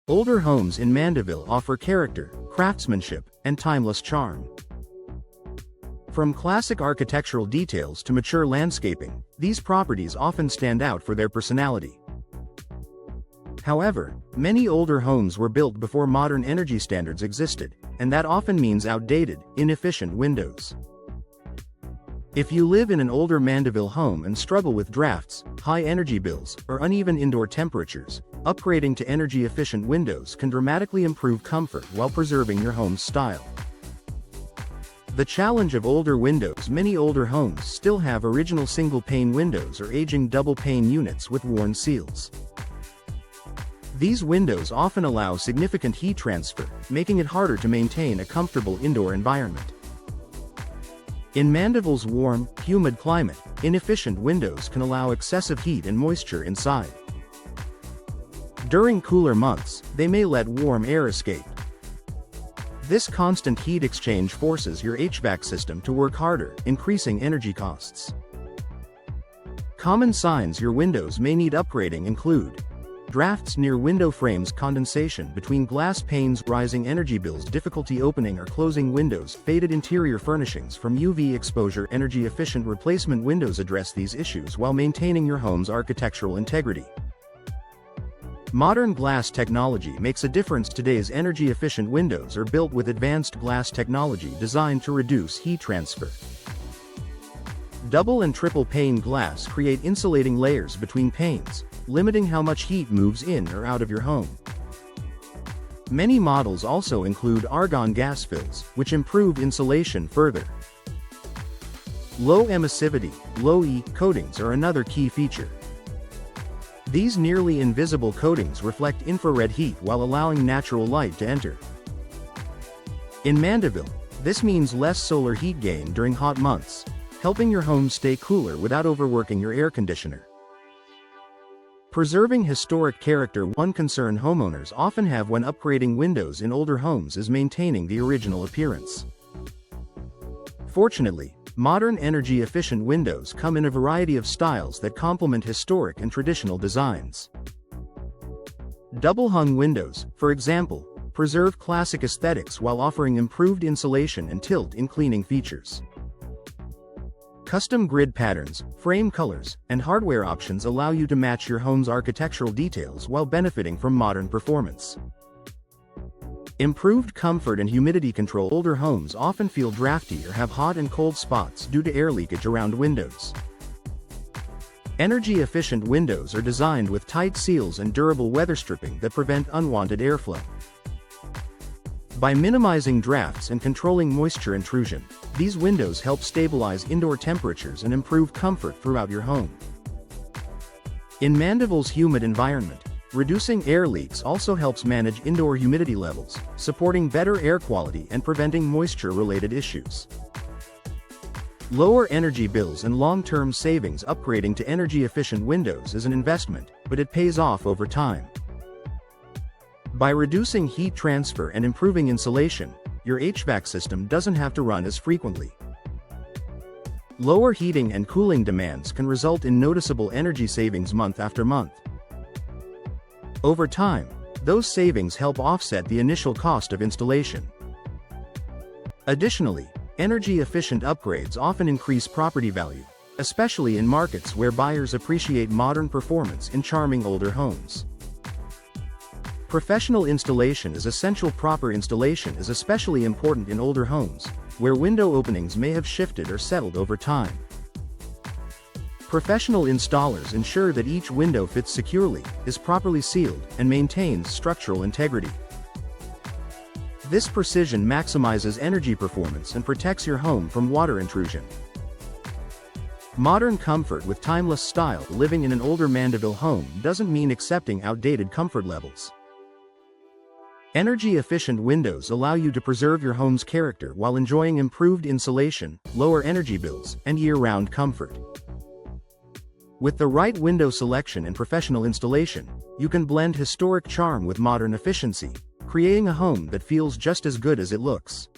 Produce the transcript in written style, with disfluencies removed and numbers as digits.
Older homes in Mandeville offer character, craftsmanship, and timeless charm. From classic architectural details to mature landscaping, these properties often stand out for their personality. However, many older homes were built before modern energy standards existed, and that often means outdated, inefficient windows. If you live in an older Mandeville home and struggle with drafts, high energy bills, or uneven indoor temperatures, upgrading to energy-efficient windows can dramatically improve comfort while preserving your home's style. The challenge of older windows: many older homes still have original single-pane windows or aging double-pane units with worn seals. These windows often allow significant heat transfer, making it harder to maintain a comfortable indoor environment. In Mandeville's warm, humid climate, inefficient windows can allow excessive heat and moisture inside. During cooler months, they may let warm air escape. This constant heat exchange forces your HVAC system to work harder, increasing energy costs. Common signs your windows may need upgrading include drafts near window frames, condensation between glass panes, rising energy bills, difficulty opening or closing windows, faded interior furnishings from UV exposure. Energy-efficient replacement windows address these issues while maintaining your home's architectural integrity. Modern glass technology makes a difference. Today's energy-efficient windows are built with advanced glass technology designed to reduce heat transfer. Double and triple pane glass create insulating layers between panes, limiting how much heat moves in or out of your home. Many models also include argon gas fills, which improve insulation further. Low emissivity, low E coatings are another key feature. These nearly invisible coatings reflect infrared heat while allowing natural light to enter. In Mandeville, this means less solar heat gain during hot months, helping your home stay cooler without overworking your air conditioner. Preserving historic character: one concern homeowners often have when upgrading windows in older homes is maintaining the original appearance. Fortunately, modern energy-efficient windows come in a variety of styles that complement historic and traditional designs. Double-hung windows, for example, preserve classic aesthetics while offering improved insulation and tilt-in cleaning features. Custom grid patterns, frame colors, and hardware options allow you to match your home's architectural details while benefiting from modern performance. Improved comfort and humidity control: older homes often feel drafty or have hot and cold spots due to air leakage around windows. Energy-efficient windows are designed with tight seals and durable weather stripping that prevent unwanted airflow. By minimizing drafts and controlling moisture intrusion, these windows help stabilize indoor temperatures and improve comfort throughout your home. In Mandeville's humid environment, reducing air leaks also helps manage indoor humidity levels, supporting better air quality and preventing moisture-related issues. Lower energy bills and long-term savings: upgrading to energy-efficient windows is an investment, but it pays off over time. By reducing heat transfer and improving insulation, your HVAC system doesn't have to run as frequently. Lower heating and cooling demands can result in noticeable energy savings month after month. Over time, those savings help offset the initial cost of installation. Additionally, energy-efficient upgrades often increase property value, especially in markets where buyers appreciate modern performance in charming older homes. Professional installation is essential. Proper installation is especially important in older homes, where window openings may have shifted or settled over time. Professional installers ensure that each window fits securely, is properly sealed, and maintains structural integrity. This precision maximizes energy performance and protects your home from water intrusion. Modern comfort with timeless style: living in an older Mandeville home doesn't mean accepting outdated comfort levels. Energy-efficient windows allow you to preserve your home's character while enjoying improved insulation, lower energy bills, and year-round comfort. With the right window selection and professional installation, you can blend historic charm with modern efficiency, creating a home that feels just as good as it looks.